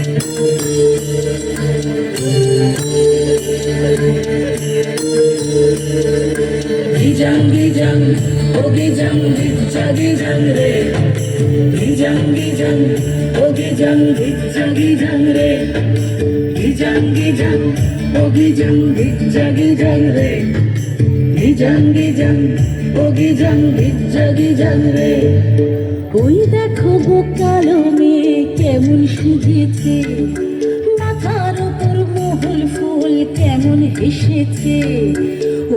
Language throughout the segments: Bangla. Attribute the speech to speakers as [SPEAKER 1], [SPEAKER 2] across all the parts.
[SPEAKER 1] Gijang gijang, oh gijang gijang gijang re. Gijang gijang, oh gijang gijang gijang re. Gijang gijang, oh gijang gijang gijang re. Gijang gijang, oh gijang gijang gijang re.
[SPEAKER 2] ওই দেখো গো কালো মেয়ে কেমন সেজেছে, মাথার ওপর মহল ফুল কেমন হেসেছে।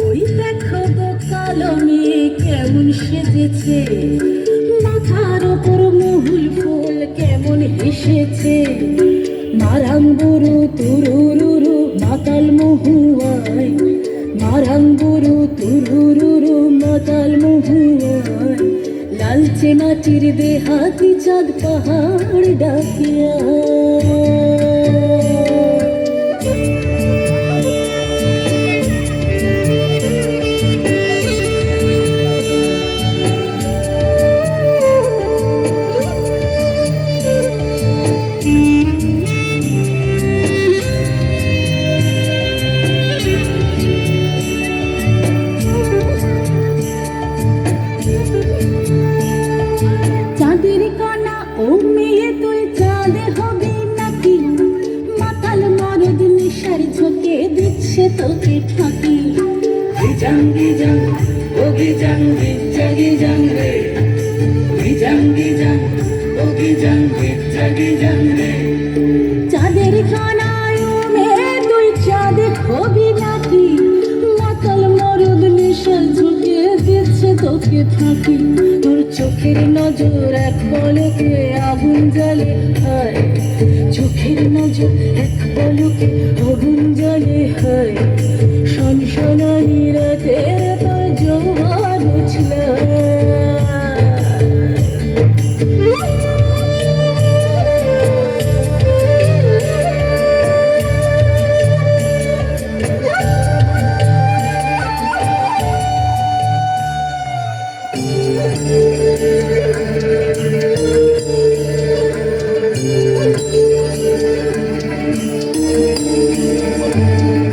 [SPEAKER 2] ওই দেখো গো কালো মেয়ে কেমন সেজেছে, মাথার ওপর মহল ফুল কেমন হেসেছে। মারাঙ্গুরু তুরুরুরু মাতাল মহুয়ায়, মারাঙ্গুরু তুরুরুরু মাতাল মহুয়ায়। লালচে মাটির দেহাতি চাঁদ পাহাড় ডাকিয়া। চাঁদের কণা ও মেয়ে তুই চাঁদে হবি নাকি, মাতাল মরদ নেশার ঝোঁকে দিচ্ছে তোকে ফাঁকি।
[SPEAKER 1] Gijang gijang, oh gijang gijang gijang re. Gijang gijang, oh gijang gijang gijang re.
[SPEAKER 2] চাঁদের কণায় ও মেয়ে তুই চাঁদে হবি নাকি, মাতাল মরদ নেশার ঝোঁকে দিচ্ছে তোকে ফাঁকি। তোর চোখের নজর এক পলকে আগুন জ্বালে হয়, চোখের নজর এক পলকে আগুন জ্বালে হয়। সনসনানি রাতের তোর জোয়ার উঠল।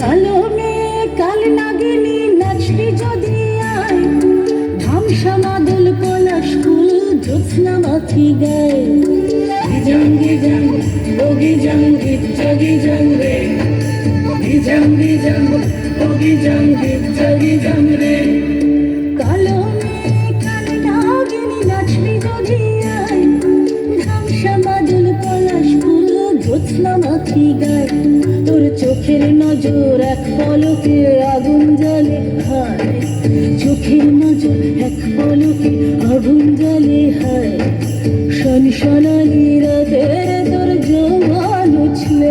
[SPEAKER 2] কালো মেয়ে কাল নাগিনী নাচবি যদি আয়, ধামসা মাদল পলাশ ফুল জ্যোৎস্না মাখি গায়ে।
[SPEAKER 1] Gijang gijang, oh gijang gijang gijang re. Gijang gijang, oh gijang gijang gijang re.
[SPEAKER 2] কালো মেয়ে কাল নাগিনী নাচবি যদি আয়, ধামসা মাদল পলাশ ফুল জ্যোৎস্না মাখি গায়ে। তোর চোখের নজর এক পলকে আগুন জ্বালে হয়, চোখের নজর এক পলকে আগুন জ্বালে হয়। সনসনানি রাতের তোর জওয়ান উছল।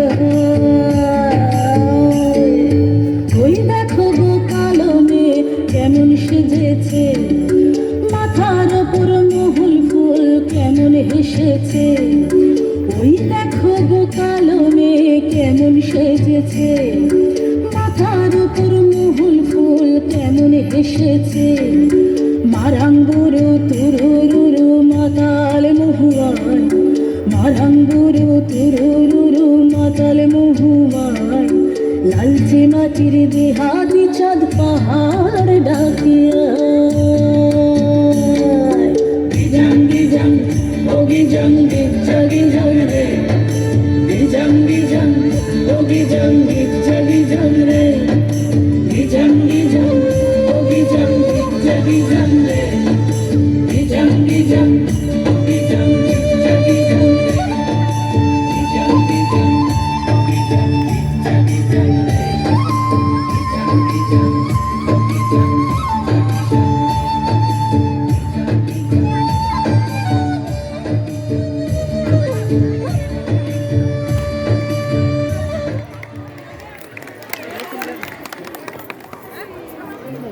[SPEAKER 2] ওই দেখো গো কালো মেয়ে কেমন সেজেছে, মাথার ওপর মহুল ফুল কেমন হেসেছে। ওই দেখো গো কালো মেয়ে কেমন সেজেছে, মাথার ওপর মহুল ফুল কেমন হেসেছে। মারাঙ্গুরু তুরুরুরু মাতাল মহুয়ায়, মারাঙ্গুরু তুরুরুরু মাতাল মহুয়ায়। লালচে মাটির দেহাতি চাঁদ পাহাড় ডাকিয়া।
[SPEAKER 1] Gijang gijang, oh gijang gijang gijang re. Gijang gijang, oh gijang gijang gijang re. Gijang gijang, oh gijang gijang gijang re. Gijang gijang.